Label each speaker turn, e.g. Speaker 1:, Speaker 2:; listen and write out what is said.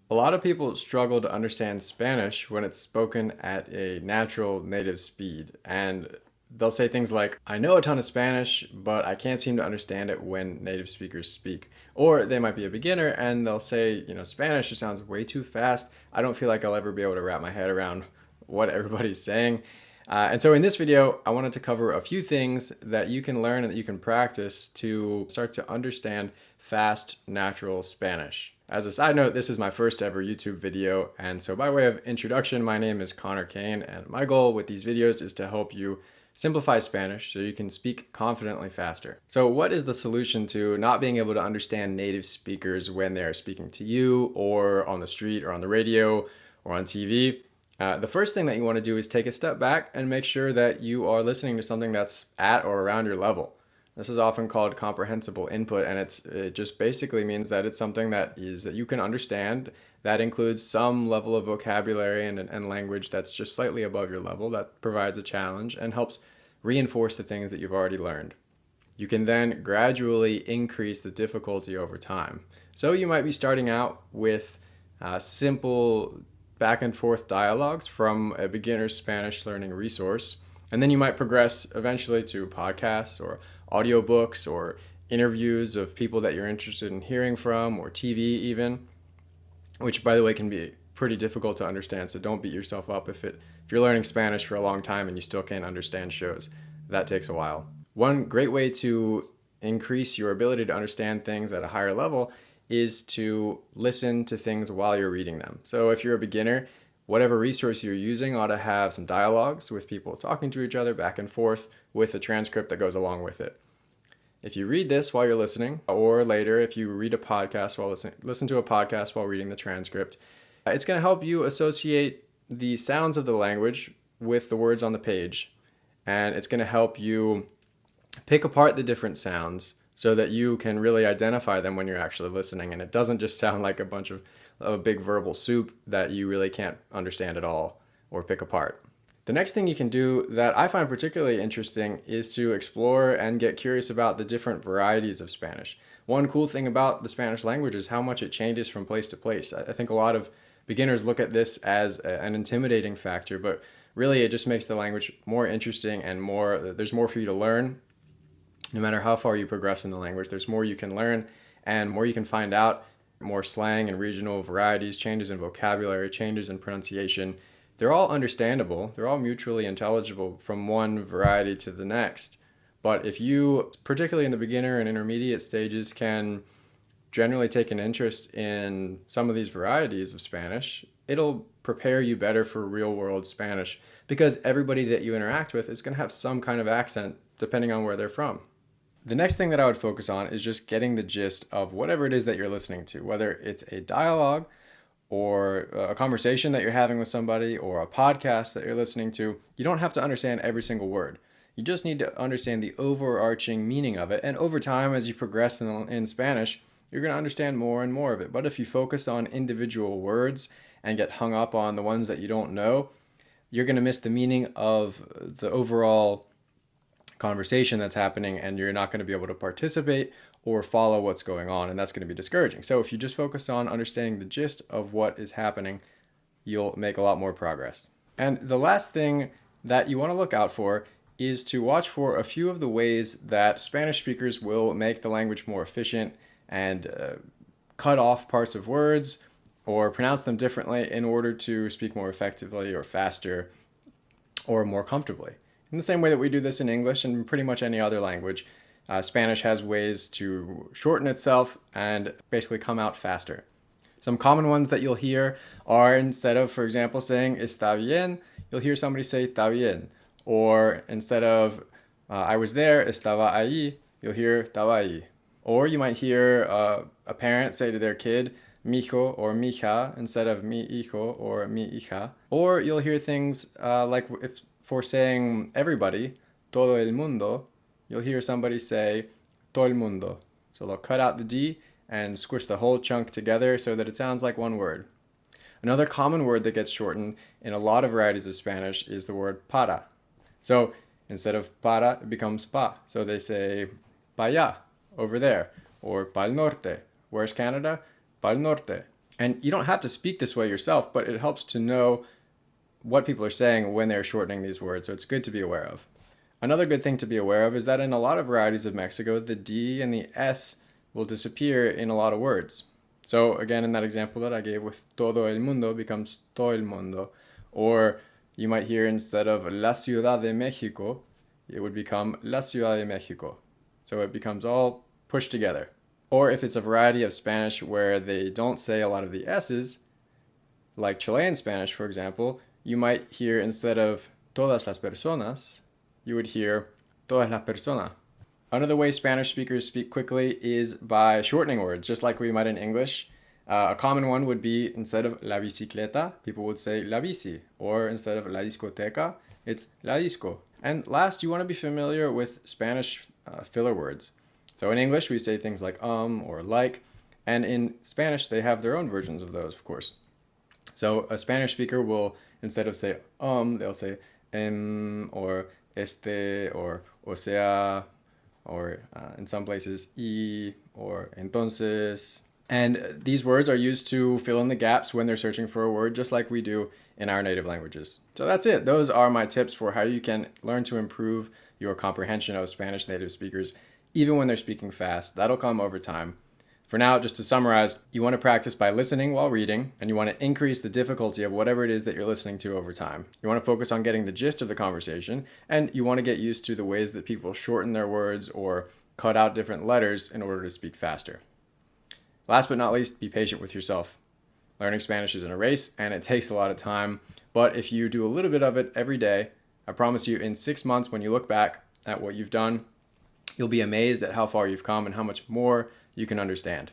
Speaker 1: A lot of people struggle to understand Spanish when it's spoken at a natural native speed. And they'll say things like, I know a ton of Spanish, but I can't seem to understand it when native speakers speak. Or they might be a beginner and they'll say, Spanish just sounds way too fast. I don't feel like I'll ever be able to wrap my head around what everybody's saying. And so in this video, I wanted to cover a few things that you can learn and that you can practice to start to understand fast, natural Spanish. As a side note, this is my first ever YouTube video, and so by way of introduction, my name is Connor Kane, and my goal with these videos is to help you simplify Spanish so you can speak confidently faster. So what is the solution to not being able to understand native speakers when they are speaking to you, or on the street, or on the radio, or on TV? The first thing that you want to do is take a step back and make sure that you are listening to something that's at or around your level. This is often called comprehensible input, and it just basically means that it's something that you can understand. That includes some level of vocabulary and language that's just slightly above your level, that provides a challenge and helps reinforce the things that you've already learned. You can then gradually increase the difficulty over time. So you might be starting out with simple back and forth dialogues from a beginner's Spanish learning resource, and then you might progress eventually to podcasts or audiobooks or interviews of people that you're interested in hearing from, or TV even, which by the way can be pretty difficult to understand, so don't beat yourself up if you're learning Spanish for a long time and you still can't understand shows. That takes a while. One great way to increase your ability to understand things at a higher level is to listen to things while you're reading them. So if you're a beginner, whatever resource you're using ought to have some dialogues with people talking to each other back and forth with a transcript that goes along with it. If you read this while you're listening, or later if you read a podcast while listen to a podcast while reading the transcript, it's going to help you associate the sounds of the language with the words on the page. And it's going to help you pick apart the different sounds so that you can really identify them when you're actually listening, and it doesn't just sound like a bunch of a big verbal soup that you really can't understand at all or pick apart. The next thing you can do that I find particularly interesting is to explore and get curious about the different varieties of Spanish. One cool thing about the Spanish language is how much it changes from place to place. I think a lot of beginners look at this as an intimidating factor, but really it just makes the language more interesting and there's more for you to learn. No matter how far you progress in the language, there's more you can learn and more you can find out, more slang and regional varieties, changes in vocabulary, changes in pronunciation. They're all understandable. They're all mutually intelligible from one variety to the next. But if you, particularly in the beginner and intermediate stages, can generally take an interest in some of these varieties of Spanish, it'll prepare you better for real-world Spanish, because everybody that you interact with is going to have some kind of accent depending on where they're from. The next thing that I would focus on is just getting the gist of whatever it is that you're listening to, whether it's a dialogue or a conversation that you're having with somebody or a podcast that you're listening to. You don't have to understand every single word. You just need to understand the overarching meaning of it. And over time, as you progress in Spanish, you're going to understand more and more of it. But if you focus on individual words and get hung up on the ones that you don't know, you're going to miss the meaning of the overall conversation that's happening, and you're not going to be able to participate or follow what's going on, and that's going to be discouraging. So if you just focus on understanding the gist of what is happening, you'll make a lot more progress. And the last thing that you want to look out for is to watch for a few of the ways that Spanish speakers will make the language more efficient and cut off parts of words or pronounce them differently in order to speak more effectively or faster or more comfortably. In the same way that we do this in English and pretty much any other language, Spanish has ways to shorten itself and basically come out faster. Some common ones that you'll hear are, instead of, for example, saying está bien, you'll hear somebody say está bien. Or instead of I was there, estaba ahí, you'll hear estaba ahí. Or you might hear a parent say to their kid, mi hijo or mi hija, instead of mi hijo or mi hija. Or you'll hear things like if for saying everybody, todo el mundo, you'll hear somebody say todo el mundo. So they'll cut out the D and squish the whole chunk together so that it sounds like one word. Another common word that gets shortened in a lot of varieties of Spanish is the word para. So instead of para, it becomes pa. So they say pa allá, over there, or pa'l norte. Where's Canada? Pa'l norte. And you don't have to speak this way yourself, but it helps to know what people are saying when they're shortening these words, so it's good to be aware of. Another good thing to be aware of is that in a lot of varieties of Mexico, the D and the S will disappear in a lot of words. So again, in that example that I gave with todo el mundo becomes todo el mundo. Or you might hear instead of la Ciudad de México, it would become la Ciudad de México. So it becomes all pushed together. Or if it's a variety of Spanish where they don't say a lot of the S's, like Chilean Spanish, for example, you might hear instead of todas las personas, you would hear todas las personas. Another way Spanish speakers speak quickly is by shortening words, just like we might in English. A common one would be instead of la bicicleta, people would say la bici, or instead of la discoteca, it's la disco. And last, you want to be familiar with Spanish filler words. So in English, we say things like or like, and in Spanish, they have their own versions of those, of course. So a Spanish speaker will, instead of say they'll say or este, or o sea, or in some places y, or entonces. And these words are used to fill in the gaps when they're searching for a word, just like we do in our native languages. So that's it. Those are my tips for how you can learn to improve your comprehension of Spanish native speakers, even when they're speaking fast. That'll come over time. For now, just to summarize, you want to practice by listening while reading, and you want to increase the difficulty of whatever it is that you're listening to over time. You want to focus on getting the gist of the conversation, and you want to get used to the ways that people shorten their words or cut out different letters in order to speak faster. Last but not least, be patient with yourself. Learning Spanish isn't a race, and it takes a lot of time, but if you do a little bit of it every day, I promise you in 6 months when you look back at what you've done, you'll be amazed at how far you've come and how much more you can understand.